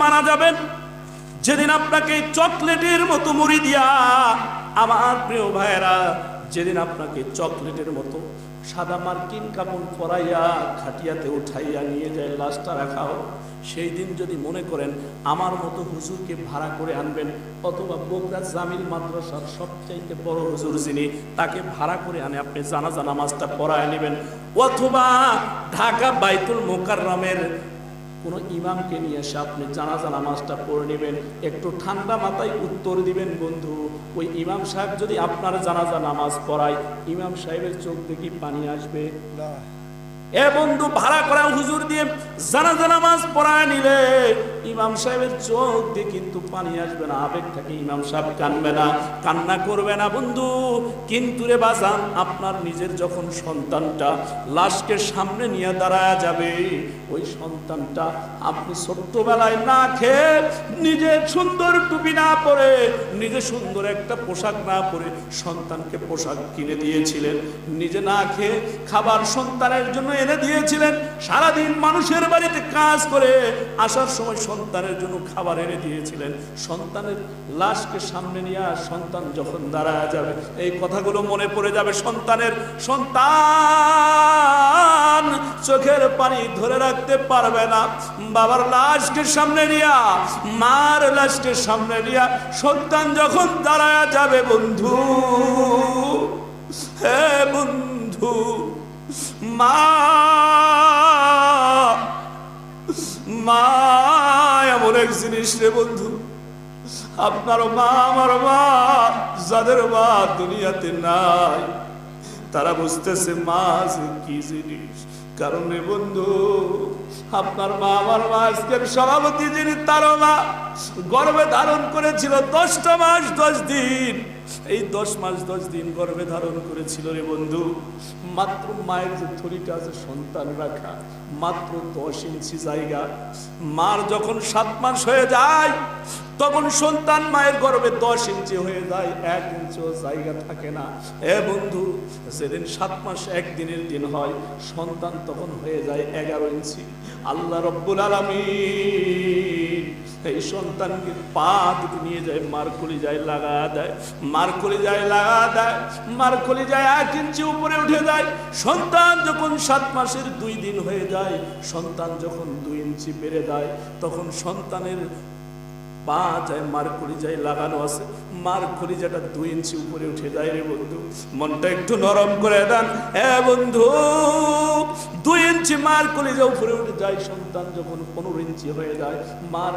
মারা যাবেন, যেদিন আপনাকে চকলেটের মতো মুড়ি দিয়া, আমার প্রিয় ভাইয়েরা, যেদিন আপনাকে চকলেটের মতো সাদা মার্কিন কাপড় পরাইয়া খাটিয়াতে উঠাইয়া নিয়ে যায়, লাশটা রাখা হোক, সেই দিন যদি মনে করেন আমার মতো হুজুরকে ভাড়া করে আনবেন, অথবা বগুড়া জামিল মাদ্রাসার সবচাইতে বড় হুজুর যিনি, তাকে ভাড়া করে আনে আপনি জানাজা নামাজটা পড়ায় নেবেন, অথবা ঢাকা বাইতুল মোকাররমের কোনো ইমামকে নিয়ে এসে আপনি জানাজা নামাজটা পড়ে নেবেন, একটু ঠান্ডা মাথায় উত্তর দিবেন, বন্ধু ওই ইমাম সাহেব যদি আপনার জানাজা নামাজ পড়ায়, ইমাম সাহেবের চোখ থেকে পানি আসবে না। এ বন্ধু, ভাড়া করা হুজুর দিয়ে জানাজা নামাজ পড়ায় নিলে ইমাম সাহেবের চোখ দিয়ে কিন্তু পানি আসবে না, আবেগ থাকে, ইমাম সাহেব কানবে না, কান্না করবে না বন্ধু। কিন্তু রে বাজান, আপনার নিজের যখন সন্তানটা লাশকে সামনে নিয়ে দাঁড়ায় যাবে, ওই সন্তানটা আপনি ছোট্টবেলায় না খেয়ে, নিজে সুন্দর টুপি না পরে, নিজে সুন্দর একটা পোশাক না পরে সন্তানকে পোশাক কিনে দিয়েছিলেন, নিজে না খেয়ে খাবার সন্তানের জন্য এনে দিয়েছিলেন, সারাদিন মানুষের বাড়িতে কাজ করে আসার সময় সন্তানের জন্য খাবার এনে দিয়েছিলেন, সন্তানের লাশকে সামনে নিয়ে সন্তান যখন দাঁড়ায় যাবে, এই কথাগুলো মনে পড়ে যাবে। সন্তান চোখের পানি ধরে রাখতে পারবে না, বাবার লাশকে সামনে নিয়া, মার লাশকে সামনে নিয়া সন্তান যখন দাঁড়ায় যাবে, বন্ধু, হে বন্ধু, মা এমন এক জিনিস রে বন্ধু, আপনার মা, আমার মা, যাদের মা দুনিয়াতে নাই, তারা বুঝতেছে মা যে কি জিনিস। কারণ রে বন্ধু, আপনার মা, আমার মা, আজকের সভাপতি যিনি, তার মা গর্ভে ধারণ করেছিল 10টা মাস 10 দিন, এই 10 মাস 10 দিন গর্ভে ধারণ করেছিল রে বন্ধু। মাত্র মায়ের যে থলিটা আছে সন্তান রাখা, মাত্র 10 ইঞ্চি জায়গা। মার যখন 7 মাস হয়ে যায়, তখন সন্তান মায়ের গর্ভে 10 ইঞ্চি হয়ে যায়, 1 ইঞ্চিও জায়গা থাকে না। এ বন্ধু, যেদিন 7 মাস 1 দিনের দিন হয়, সন্তান তখন হয়ে যায় 11 ইঞ্চি। আল্লাহ রব্বুল আলামিন এই সন্তানকে পা দুটো নিয়ে যায়, মার কলিজায় লাগা দেয়, মার কলিজায় লাগা দেয়, মার কলিজায় 1 ইঞ্চি উপরে উঠে যায়। সন্তান যখন 7 মাসের 2 দিন হয়ে যায়, সন্তান যখন 2 ইঞ্চি বেড়ে যায়, তখন সন্তানের পা যায়, মার কলিজায় লাগানো আছে, মার কলিজাটা 2 ইঞ্চি উপরে উঠে যায় রে বন্ধু। মনটা একটু নরম করে দেন এ বন্ধু, 2 ইঞ্চি মার কলিজা উপরে উঠে যায়। সন্তান যখন 15 ইঞ্চি হয়ে যায়, মার